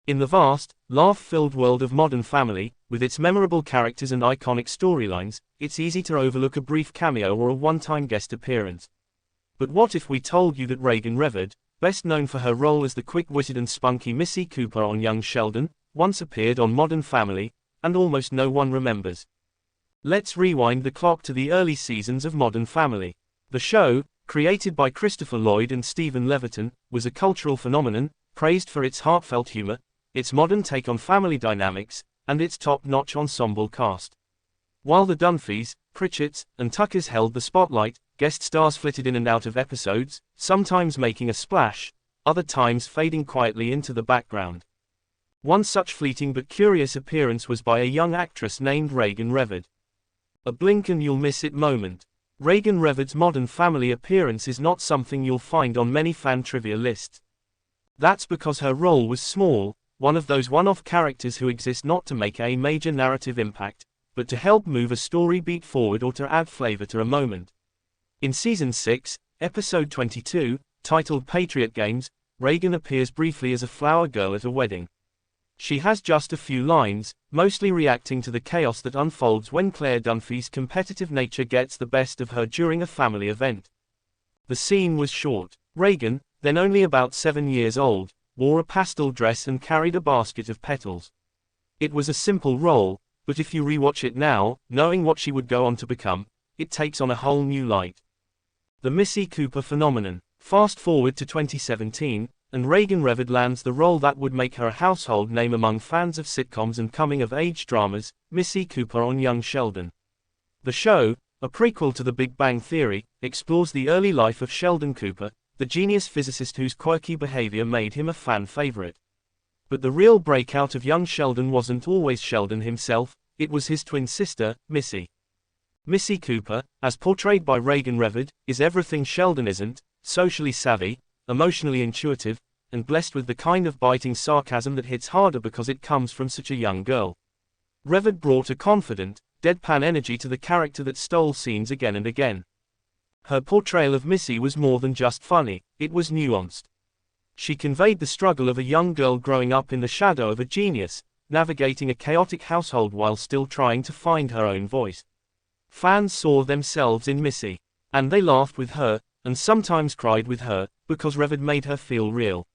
In the vast, laugh-filled world of Modern Family, with its memorable characters and iconic storylines, it's easy to overlook a brief cameo or a one-time guest appearance. But what if we told you that Raegan Revord, best known for her role as the quick-witted and spunky Missy Cooper on Young Sheldon, once appeared on Modern Family, and almost no one remembers? Let's rewind the clock to the early seasons of Modern Family. The show, created by Christopher Lloyd and Stephen Levitan, was a cultural phenomenon, praised for its heartfelt humor, its modern take on family dynamics, and its top-notch ensemble cast. While the Dunphys, Pritchetts, and Tuckers held the spotlight, guest stars flitted in and out of episodes, sometimes making a splash, other times fading quietly into the background. One such fleeting but curious appearance was by a young actress named Raegan Revord. A blink and you'll miss it moment. Raegan Revord's Modern Family appearance is not something you'll find on many fan trivia lists. That's because her role was small, one of those one-off characters who exist not to make a major narrative impact, but to help move a story beat forward or to add flavor to a moment. In Season 6, Episode 22, titled Patriot Games, Raegan appears briefly as a flower girl at a wedding. She has just a few lines, mostly reacting to the chaos that unfolds when Claire Dunphy's competitive nature gets the best of her during a family event. The scene was short. Raegan, then only about 7 years old, wore a pastel dress and carried a basket of petals. It was a simple role, but if you rewatch it now, knowing what she would go on to become, it takes on a whole new light. The Missy Cooper phenomenon. Fast forward to 2017, and Raegan Revord lands the role that would make her a household name among fans of sitcoms and coming-of-age dramas, Missy Cooper on Young Sheldon. The show, a prequel to The Big Bang Theory, explores the early life of Sheldon Cooper, the genius physicist whose quirky behavior made him a fan favorite. But the real breakout of Young Sheldon wasn't always Sheldon himself, it was his twin sister, Missy. Missy Cooper, as portrayed by Raegan Revord, is everything Sheldon isn't: socially savvy, emotionally intuitive, and blessed with the kind of biting sarcasm that hits harder because it comes from such a young girl. Revord brought a confident, deadpan energy to the character that stole scenes again and again. Her portrayal of Missy was more than just funny, it was nuanced. She conveyed the struggle of a young girl growing up in the shadow of a genius, navigating a chaotic household while still trying to find her own voice. Fans saw themselves in Missy, and they laughed with her, and sometimes cried with her, because Revord made her feel real.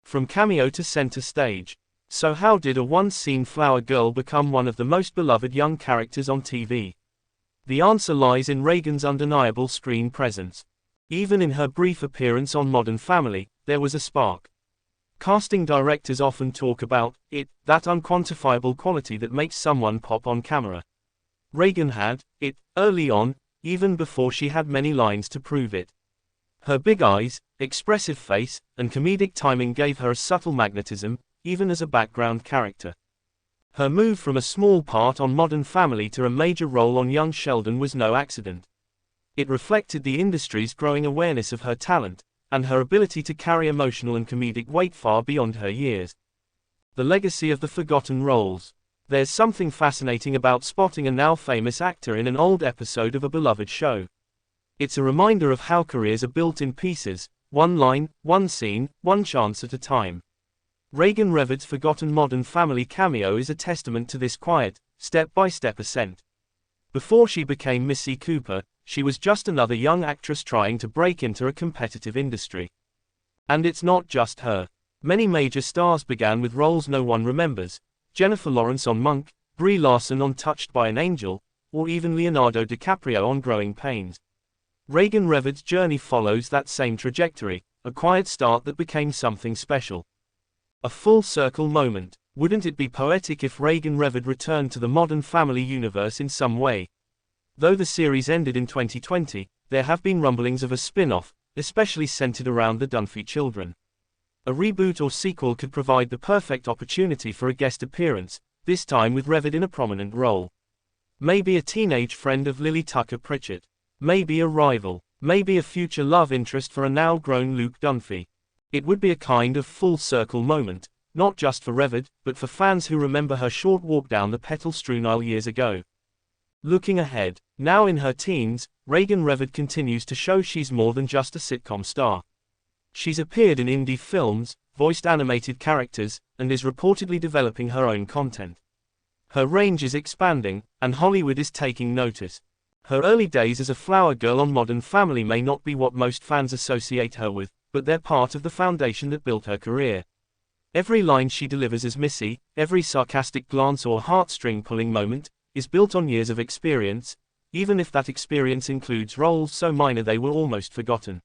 From cameo to center stage. So how did a once-seen flower girl become one of the most beloved young characters on TV? The answer lies in Raegan's undeniable screen presence. Even in her brief appearance on Modern Family, there was a spark. Casting directors often talk about it, that unquantifiable quality that makes someone pop on camera. Raegan had it early on, even before she had many lines to prove it. Her big eyes, expressive face, and comedic timing gave her a subtle magnetism, even as a background character. Her move from a small part on Modern Family to a major role on Young Sheldon was no accident. It reflected the industry's growing awareness of her talent, and her ability to carry emotional and comedic weight far beyond her years. The legacy of the forgotten roles. There's something fascinating about spotting a now famous actor in an old episode of a beloved show. It's a reminder of how careers are built in pieces, one line, one scene, one chance at a time. Raegan Revord's forgotten Modern Family cameo is a testament to this quiet, step-by-step ascent. Before she became Missy Cooper, she was just another young actress trying to break into a competitive industry. And it's not just her. Many major stars began with roles no one remembers: Jennifer Lawrence on Monk, Brie Larson on Touched by an Angel, or even Leonardo DiCaprio on Growing Pains. Raegan Revord's journey follows that same trajectory, a quiet start that became something special. A full-circle moment. Wouldn't it be poetic if Raegan Revord returned to the Modern Family universe in some way? Though the series ended in 2020, there have been rumblings of a spin-off, especially centered around the Dunphy children. A reboot or sequel could provide the perfect opportunity for a guest appearance, this time with Revord in a prominent role. Maybe a teenage friend of Lily Tucker Pritchett. Maybe a rival. Maybe a future love interest for a now-grown Luke Dunphy. It would be a kind of full-circle moment, not just for Revord, but for fans who remember her short walk down the petal-strewn aisle years ago. Looking ahead, now in her teens, Raegan Revord continues to show she's more than just a sitcom star. She's appeared in indie films, voiced animated characters, and is reportedly developing her own content. Her range is expanding, and Hollywood is taking notice. Her early days as a flower girl on Modern Family may not be what most fans associate her with, but they're part of the foundation that built her career. Every line she delivers as Missy, every sarcastic glance or heartstring-pulling moment, is built on years of experience, even if that experience includes roles so minor they were almost forgotten.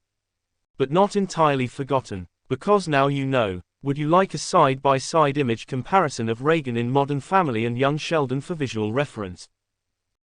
But not entirely forgotten, because now you know. Would you like a side-by-side image comparison of Raegan in Modern Family and young Sheldon for visual reference?